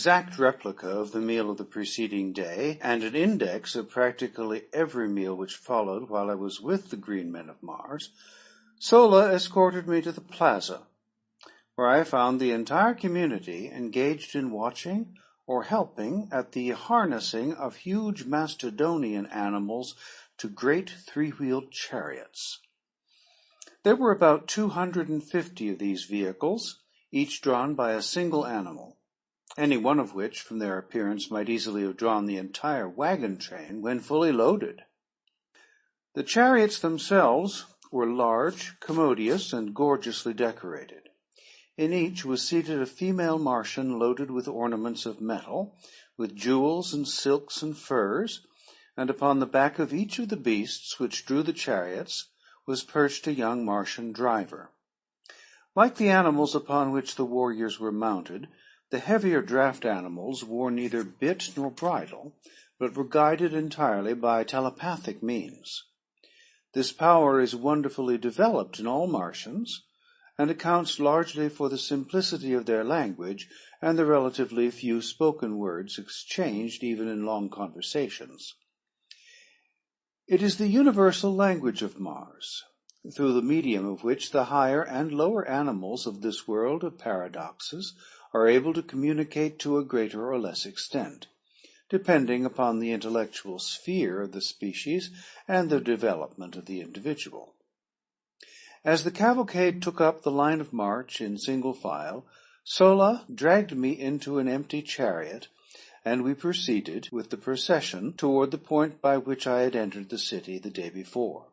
exact replica of the meal of the preceding day, and an index of practically every meal which followed while I was with the Green Men of Mars, Sola escorted me to the plaza, where I found the entire community engaged in watching or helping at the harnessing of huge Macedonian animals to great three-wheeled chariots. There were about 250 of these vehicles, each drawn by a single animal, any one of which, from their appearance, might easily have drawn the entire wagon train when fully loaded. The chariots themselves were large, commodious, and gorgeously decorated. In each was seated a female Martian loaded with ornaments of metal, with jewels and silks and furs, and upon the back of each of the beasts which drew the chariots was perched a young Martian driver. Like the animals upon which the warriors were mounted, the heavier draft animals wore neither bit nor bridle, but were guided entirely by telepathic means. This power is wonderfully developed in all Martians, and accounts largely for the simplicity of their language and the relatively few spoken words exchanged even in long conversations. It is the universal language of Mars, through the medium of which the higher and lower animals of this world of paradoxes are able to communicate to a greater or less extent, depending upon the intellectual sphere of the species and the development of the individual. As the cavalcade took up the line of march in single file, Sola dragged me into an empty chariot, and we proceeded with the procession toward the point by which I had entered the city the day before.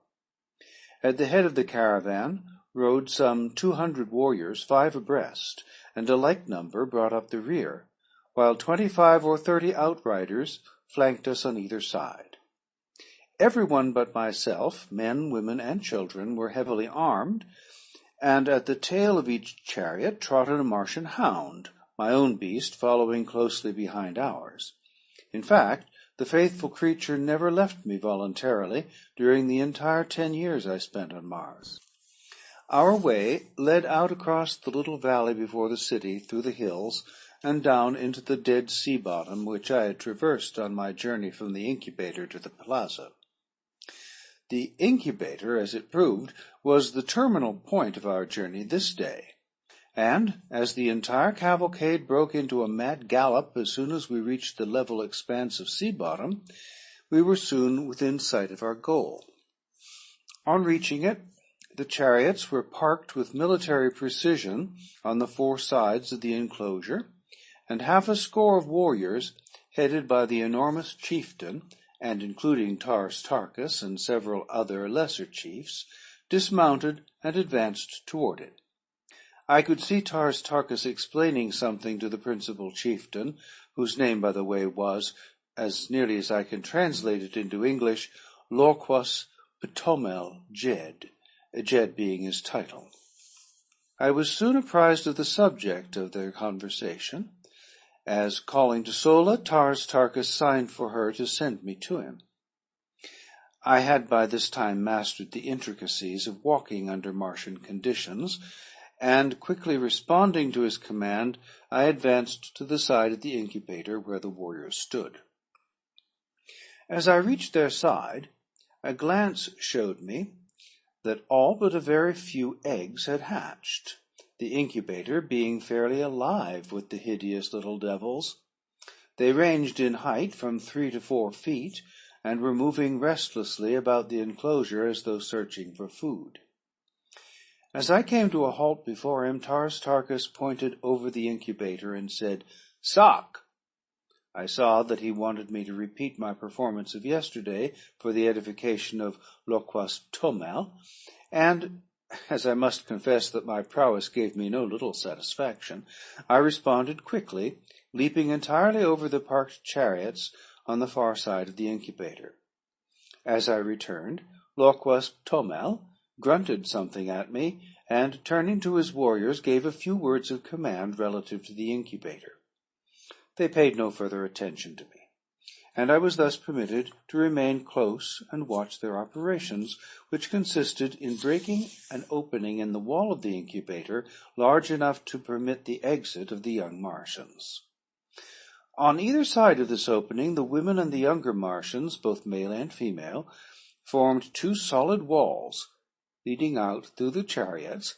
At the head of the caravan rode some 200 warriors, 5 abreast, and a like number brought up the rear, while 25 or 30 outriders flanked us on either side. Everyone but myself, men, women, and children, were heavily armed, and at the tail of each chariot trotted a Martian hound, my own beast following closely behind ours. In fact, the faithful creature never left me voluntarily during the entire 10 years I spent on Mars. Our way led out across the little valley before the city, through the hills, and down into the dead sea bottom which I had traversed on my journey from the incubator to the plaza. The incubator, as it proved, was the terminal point of our journey this day, and as the entire cavalcade broke into a mad gallop as soon as we reached the level expanse of sea bottom, we were soon within sight of our goal. On reaching it, the chariots were parked with military precision on the 4 sides of the enclosure, and half a score of warriors, headed by the enormous chieftain, and including Tarkas and several other lesser chiefs, dismounted and advanced toward it. I could see Tarkas explaining something to the principal chieftain, whose name, by the way, was, as nearly as I can translate it into English, Lorquas Ptomel Jed, Jed being his title. I was soon apprised of the subject of their conversation, as, calling to Sola, Tarkas signed for her to send me to him. I had by this time mastered the intricacies of walking under Martian conditions, and quickly responding to his command, I advanced to the side of the incubator where the warriors stood. As I reached their side, a glance showed me that all but a very few eggs had hatched, the incubator being fairly alive with the hideous little devils. They ranged in height from 3 to 4 feet, and were moving restlessly about the enclosure as though searching for food. As I came to a halt before him, Tarkas pointed over the incubator and said, "Sock!" I saw that he wanted me to repeat my performance of yesterday for the edification of Lorquas Ptomel, and as I must confess that my prowess gave me no little satisfaction, I responded quickly, leaping entirely over the parked chariots on the far side of the incubator. As I returned, Lorquas Ptomel grunted something at me, and, turning to his warriors, gave a few words of command relative to the incubator. They paid no further attention to me, and I was thus permitted to remain close and watch their operations, which consisted in breaking an opening in the wall of the incubator large enough to permit the exit of the young Martians. On either side of this opening, the women and the younger Martians, both male and female, formed two solid walls leading out through the chariots,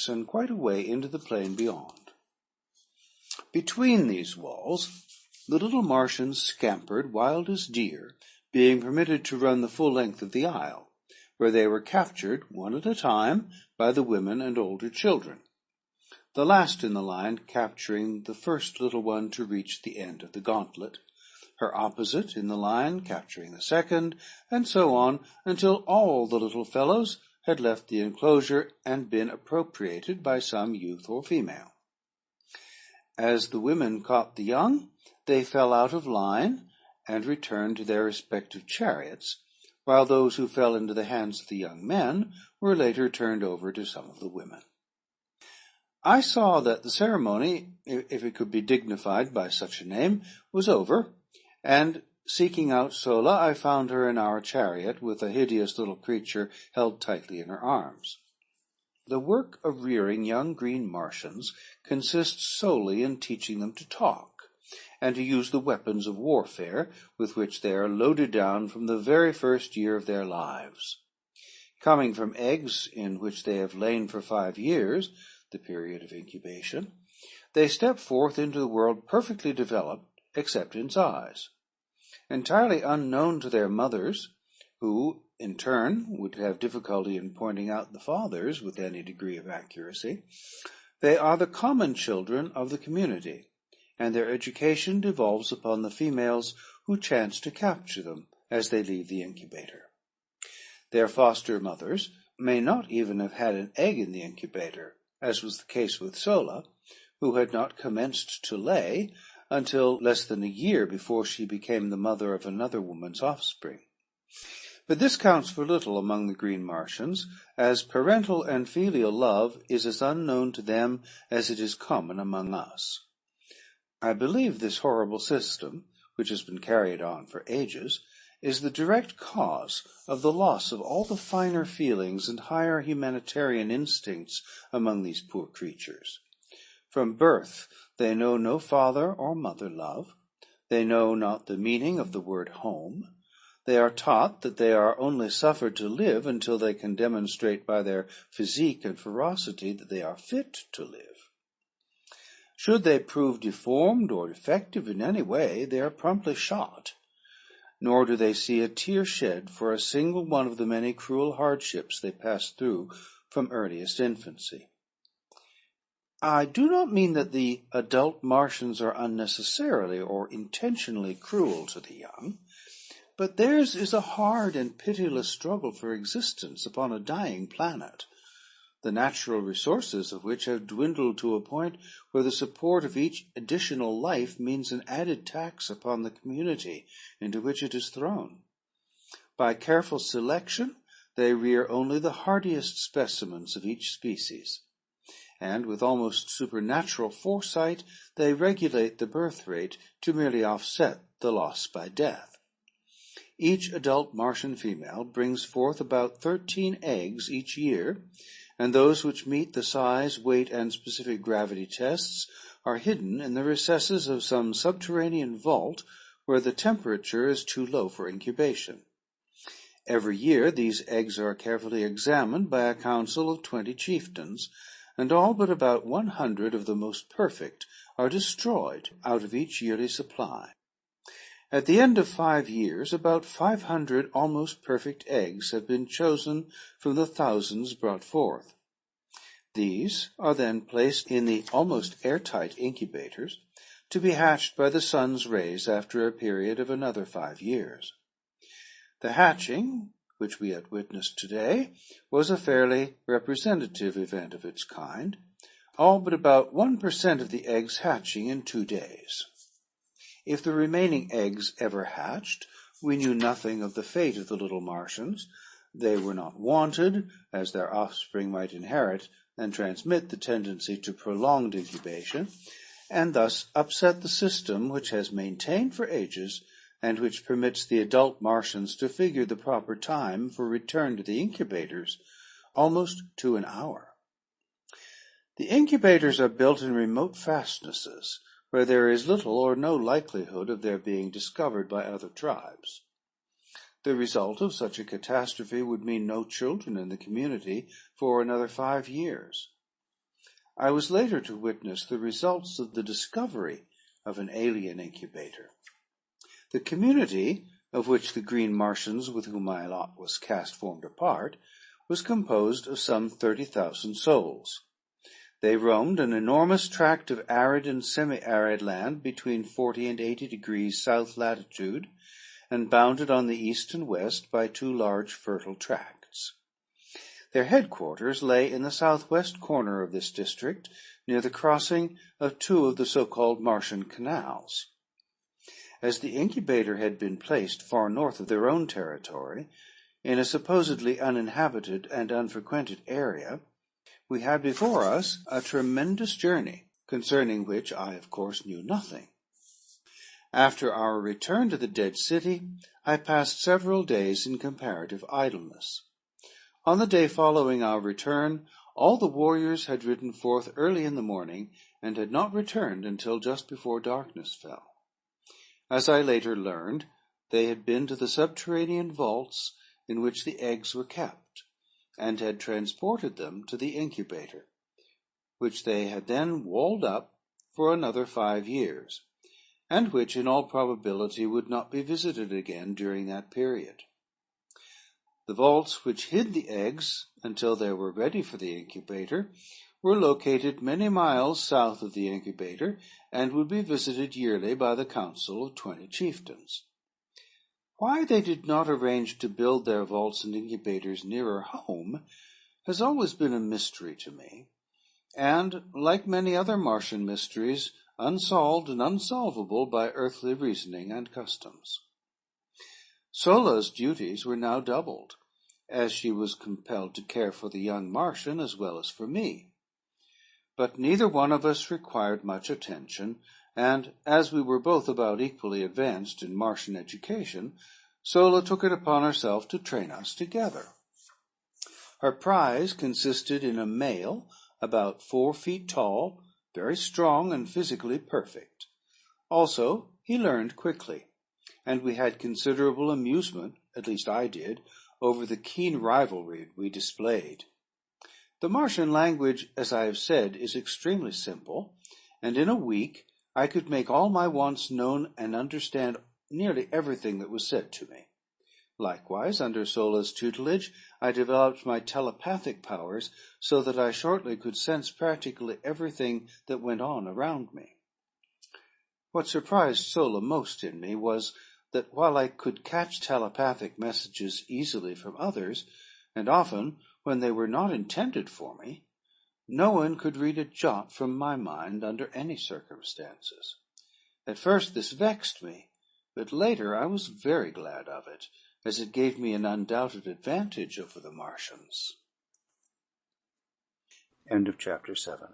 and quite a way into the plain beyond. Between these walls, the little Martians scampered wild as deer, being permitted to run the full length of the aisle, where they were captured, one at a time, by the women and older children, the last in the line capturing the first little one to reach the end of the gauntlet, her opposite in the line capturing the second, and so on until all the little fellows had left the enclosure and been appropriated by some youth or female. As the women caught the young, they fell out of line and returned to their respective chariots, while those who fell into the hands of the young men were later turned over to some of the women. I saw that the ceremony, if it could be dignified by such a name, was over, and seeking out Sola, I found her in our chariot with a hideous little creature held tightly in her arms. The work of rearing young green Martians consists solely in teaching them to talk, and to use the weapons of warfare with which they are loaded down from the very first year of their lives. Coming from eggs in which they have lain for 5 years, the period of incubation, they step forth into the world perfectly developed, except in size. Entirely unknown to their mothers, who, in turn, would have difficulty in pointing out the fathers with any degree of accuracy, they are the common children of the community, and their education devolves upon the females who chance to capture them as they leave the incubator. Their foster mothers may not even have had an egg in the incubator, as was the case with Sola, who had not commenced to lay until less than a year before she became the mother of another woman's offspring. But this counts for little among the green Martians, as parental and filial love is as unknown to them as it is common among us. I believe this horrible system, which has been carried on for ages, is the direct cause of the loss of all the finer feelings and higher humanitarian instincts among these poor creatures. From birth they know no father or mother love. They know not the meaning of the word home. They are taught that they are only suffered to live until they can demonstrate by their physique and ferocity that they are fit to live. Should they prove deformed or defective in any way, they are promptly shot, nor do they see a tear shed for a single one of the many cruel hardships they pass through from earliest infancy. I do not mean that the adult Martians are unnecessarily or intentionally cruel to the young, but theirs is a hard and pitiless struggle for existence upon a dying planet, the natural resources of which have dwindled to a point where the support of each additional life means an added tax upon the community into which it is thrown. By careful selection, they rear only the hardiest specimens of each species, and with almost supernatural foresight, they regulate the birth rate to merely offset the loss by death. Each adult Martian female brings forth about 13 eggs each year, and those which meet the size, weight, and specific gravity tests are hidden in the recesses of some subterranean vault where the temperature is too low for incubation. Every year these eggs are carefully examined by a council of 20 chieftains, and all but about 100 of the most perfect are destroyed out of each yearly supply. At the end of 5 years, about 500 almost perfect eggs have been chosen from the thousands brought forth. These are then placed in the almost airtight incubators to be hatched by the sun's rays after a period of another 5 years. The hatching, which we had witnessed today, was a fairly representative event of its kind, all but about 1% of the eggs hatching in 2 days. If the remaining eggs ever hatched, we knew nothing of the fate of the little Martians. They were not wanted, as their offspring might inherit and transmit the tendency to prolonged incubation, and thus upset the system which has maintained for ages and which permits the adult Martians to figure the proper time for return to the incubators almost to an hour. The incubators are built in remote fastnesses, where there is little or no likelihood of their being discovered by other tribes. The result of such a catastrophe would mean no children in the community for another 5 years. I was later to witness the results of the discovery of an alien incubator. The community, of which the Green Martians with whom my lot was cast formed a part, was composed of some 30,000 souls. They roamed an enormous tract of arid and semi-arid land between 40 and 80 degrees south latitude, and bounded on the east and west by 2 large fertile tracts. Their headquarters lay in the southwest corner of this district, near the crossing of 2 of the so-called Martian canals. As the incubator had been placed far north of their own territory, in a supposedly uninhabited and unfrequented area, we had before us a tremendous journey, concerning which I, of course, knew nothing. After our return to the dead city, I passed several days in comparative idleness. On the day following our return, all the warriors had ridden forth early in the morning, and had not returned until just before darkness fell. As I later learned, they had been to the subterranean vaults in which the eggs were kept, and had transported them to the incubator, which they had then walled up for another 5 years, and which in all probability would not be visited again during that period. The vaults which hid the eggs until they were ready for the incubator were located many miles south of the incubator, and would be visited yearly by the council of 20 chieftains. Why they did not arrange to build their vaults and incubators nearer home has always been a mystery to me, and, like many other Martian mysteries, unsolved and unsolvable by earthly reasoning and customs. Sola's duties were now doubled, as she was compelled to care for the young Martian as well as for me. But neither one of us required much attention, and, as we were both about equally advanced in Martian education, Sola took it upon herself to train us together. Her prize consisted in a male about 4 feet tall, very strong and physically perfect. Also, he learned quickly, and we had considerable amusement, at least I did, over the keen rivalry we displayed. The Martian language, as I have said, is extremely simple, and in a week I could make all my wants known and understand nearly everything that was said to me. Likewise, under Sola's tutelage, I developed my telepathic powers so that I shortly could sense practically everything that went on around me. What surprised Sola most in me was that while I could catch telepathic messages easily from others, and often when they were not intended for me, no one could read a jot from my mind under any circumstances. At first this vexed me, but later I was very glad of it, as it gave me an undoubted advantage over the Martians. End of chapter 7.